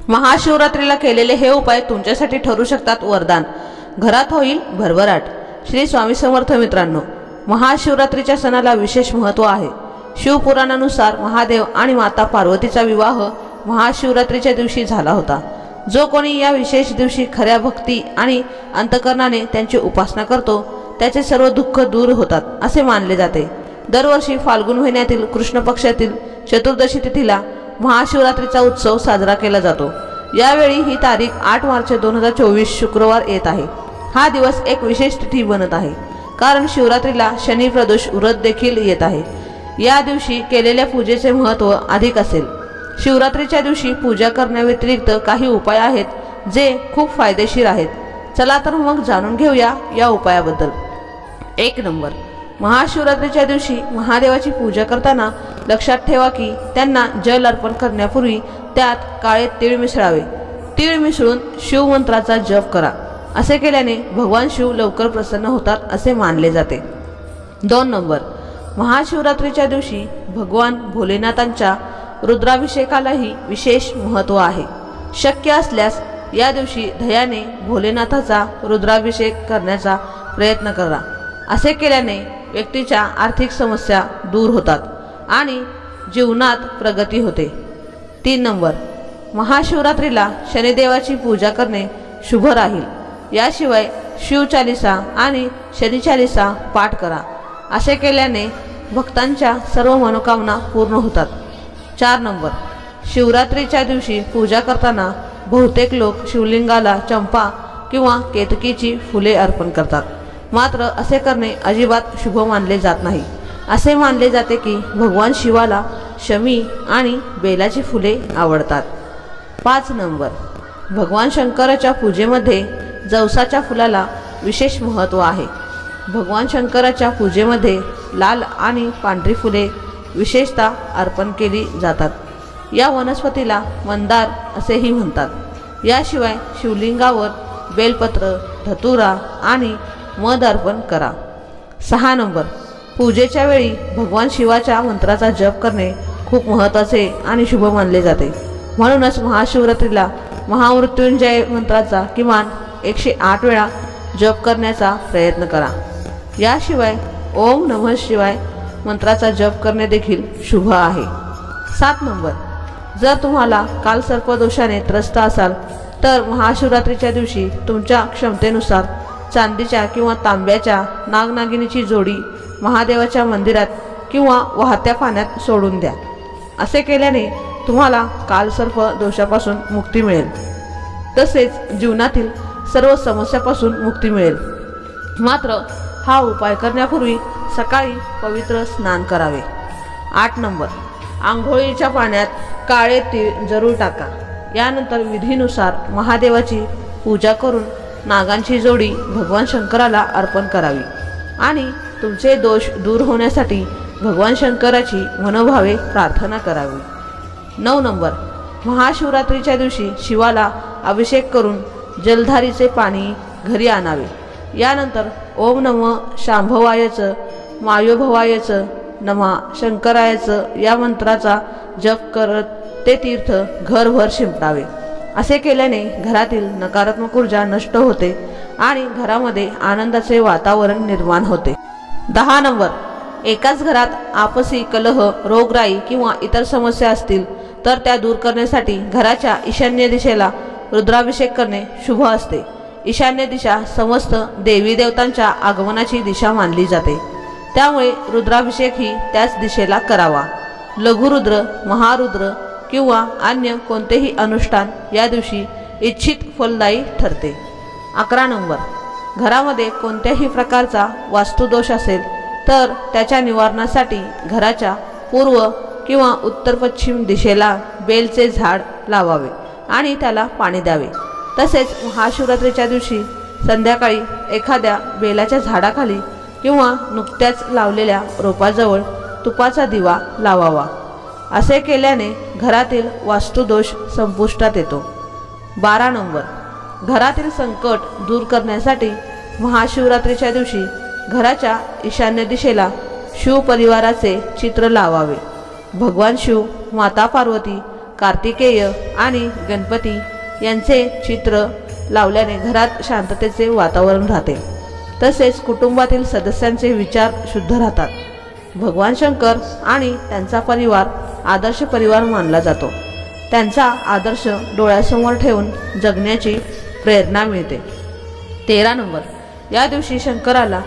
महाशिवरात्रीला केलेले हे उपाय तुमच्यासाठी ठरू शकतात वरदान। घरात होईल भरभराट। श्री स्वामी समर्थ मित्रांनो, महाशिवरात्रीच्या सणाला विशेष महत्त्व आहे। शिवपुराणानुसार महादेव आणि माता पार्वतीचा विवाह महाशिवरात्रीच्या दिवशी झाला होता। जो कोणी या विशेष दिवशी खऱ्या भक्ती आणि अंतकरणाने त्यांची उपासना करतो त्याचे सर्व दुःख दूर होतात असे मानले जाते। दरवर्षी फाल्गुन महिन्यातील कृष्ण पक्षातील चतुर्दशी तिथीला महाशिवरात्रीचा उत्सव साजरा केला जातो। यावेळी ही तारीख 8 मार्च 2024 शुक्रवार येत आहे। हा दिवस एक विशेष तिथी बनत आहे कारण शिवरात्रीला शनी प्रदोष व्रत देखील येत आहे। या दिवशी केलेल्या पूजेचे महत्त्व अधिक असेल। शिवरात्रीच्या दिवशी पूजा करण्याव्यतिरिक्त काही उपाय आहेत जे खूप फायदेशीर आहेत। चला तर मग जाणून घेऊया या उपायाबद्दल। 1 नंबर, महाशिवरात्रीच्या दिवशी महादेवाची पूजा करताना लक्षात ठेवा की त्यांना जल अर्पण करण्यापूर्वी त्यात काळे तीळ मिसळावे। तीळ मिसळून शिवमंत्राचा जप करा। असे केल्याने भगवान शिव लवकर प्रसन्न होतात असे मानले जाते। 2 नंबर, महाशिवरात्रीच्या दिवशी भगवान भोलेनाथांच्या रुद्राभिषेकालाही विशेष महत्त्व आहे। शक्य असल्यास या दिवशी दह्याने भोलेनाथाचा रुद्राभिषेक करण्याचा प्रयत्न करा। असे केल्याने व्यक्तीच्या आर्थिक समस्या दूर होतात आणि जीवनात प्रगती होते। 3 नंबर, महाशिवरात्रीला शनिदेवाची पूजा करणे शुभ राहील। याशिवाय शिवचालिसा आणि शनिचालिसा पाठ करा। असे केल्याने भक्तांच्या सर्व मनोकामना पूर्ण होतात। 4 नंबर, शिवरात्रीच्या दिवशी पूजा करताना बहुतेक लोक शिवलिंगाला चंपा किंवा केतकीची फुले अर्पण करतात। मात्र असे करणे अजिबात शुभ मानले जात नाही। असे मानले जाते की भगवान शिवाला शमी आणि बेलाची फुले आवडतात। 5 नंबर, भगवान शंकराच्या पूजेमध्ये जवसाच्या फुलाला विशेष महत्त्व आहे। भगवान शंकराच्या पूजेमध्ये लाल आणि पांढरी फुले विशेषतः अर्पण केली जातात। या वनस्पतीला मंदार असेही म्हणतात। याशिवाय शिवलिंगावर बेलपत्र, धतुरा आणि मध अर्पण करा। 6 नंबर, पूजेच्या वेळी भगवान शिवाच्या मंत्राचा जप करणे खूप महत्त्वाचे आणि शुभ मानले जाते। म्हणूनच महाशिवरात्रीला महामृत्युंजय मंत्राचा किमान 108 वेळा जप करण्याचा प्रयत्न करा। याशिवाय ओम नमः शिवाय मंत्राचा जप करणे देखील शुभ आहे। 7 नंबर, जर तुम्हाला कालसर्पदोषाने त्रस्त असाल तर महाशिवरात्रीच्या दिवशी तुमच्या क्षमतेनुसार चांदीच्या किंवा तांब्याच्या नागनागिनीची जोडी महादेवाच्या मंदिरात किंवा वाहत्या पाण्यात सोडून द्या। असे केल्याने तुम्हाला कालसर्प दोषापासून मुक्ती मिळेल तसेच जीवनातील सर्व समस्यापासून मुक्ती मिळेल। मात्र हा उपाय करण्यापूर्वी सकाळी पवित्र स्नान करावे। 8 नंबर, आंघोळीच्या पाण्यात काळे तीळ जरूर टाका। यानंतर विधीनुसार महादेवाची पूजा करून नागांची जोडी भगवान शंकराला अर्पण करावी आणि तुमचे दोष दूर होण्यासाठी भगवान शंकराची मनोभावे प्रार्थना करावी। 9 नंबर, महाशिवरात्रीच्या दिवशी शिवाला अभिषेक करून जलधारीचे पाणी घरी आणावे। यानंतर ओम नमः शांभवायचं, मायोभवायच, नमः शंकरायचं या मंत्राचा जप करत ते तीर्थ घरभर शिंपडावे। असे केल्याने घरातील नकारात्मक ऊर्जा नष्ट होते आणि घरामध्ये आनंदाचे वातावरण निर्माण होते। 10 नंबर, एकाच घरात आपसी कलह, रोगराई किंवा इतर समस्या असतील तर त्या दूर करण्यासाठी घराच्या ईशान्य दिशेला रुद्राभिषेक करणे शुभ असते। ईशान्य दिशा समस्त देवी देवतांच्या आगमनाची दिशा मानली जाते। त्यामुळे रुद्राभिषेक ही त्याच दिशेला करावा। लघुरुद्र, महारुद्र किंवा अन्य कोणतेही अनुष्ठान या दिवशी इच्छित फलदायी ठरते। 11 नंबर, घरामध्ये कोणत्याही प्रकारचा वास्तुदोष असेल तर त्याच्या निवारणासाठी घराच्या पूर्व किंवा उत्तर पश्चिम दिशेला बेलचे झाड लावावे आणि त्याला पाणी द्यावे। तसेच महाशिवरात्रीच्या दिवशी संध्याकाळी एखाद्या बेलाच्या झाडाखाली किंवा नुकत्याच लावलेल्या रोपाजवळ तुपाचा दिवा लावावा। असे केल्याने घरातील वास्तुदोष संपुष्टात येतो। 12 नंबर, घरातील संकट दूर करण्यासाठी महाशिवरात्रीच्या दिवशी घराच्या ईशान्य दिशेला शिवपरिवाराचे चित्र लावावे। भगवान शिव, माता पार्वती, कार्तिकेय आणि गणपती यांचे चित्र लावल्याने घरात शांततेचे वातावरण राहते. तसेच कुटुंबातील सदस्यांचे विचार शुद्ध राहतात. भगवान शंकर आणि त्यांचा परिवार आदर्श परिवार मानला जातो. त्यांचा आदर्श डोळ्यासमोर ठेवून जगण्याची प्रेरणा मिळते. 13 नंबर, या दिवशी शंकराला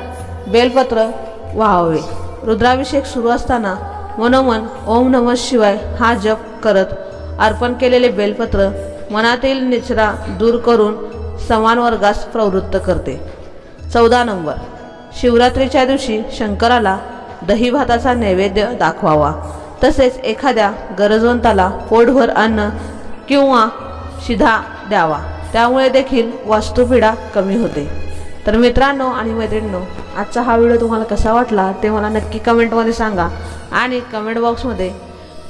बेलपत्र वाहावे. रुद्राभिषेक सुरू असताना मनोमन ओम नमः शिवाय हा जप करत अर्पण केलेले बेलपत्र मनातील निचरा दूर करून समान वर्गास प्रवृत्त करते. 14 नंबर, शिवरात्रीच्या दिवशी शंकराला दही भाताचा नैवेद्य दाखवावा. तसेच एखाद्या गरजवंताला पोटभर अन्न किंवा शिधा द्यावा. त्यामुळे देखील वास्तुपीडा कमी होते. तर मित्रांनो आणि मैत्रिणींनो, आजचा हा व्हिडिओ तुम्हाला कसा वाटला ते मला नक्की कमेंटमध्ये सांगा. आणि कमेंट बॉक्समध्ये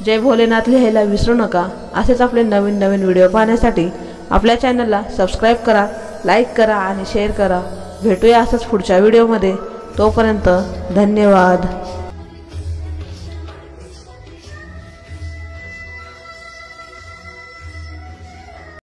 जय भोलेनाथ लिहायला विसरू नका. असेच आपले नवीन नवीन व्हिडिओ पाहण्यासाठी आपल्या चॅनलला सबस्क्राईब करा, लाईक करा आणि शेअर करा. भेटूया असंच पुढच्या व्हिडिओमध्ये. तोपर्यंत धन्यवाद.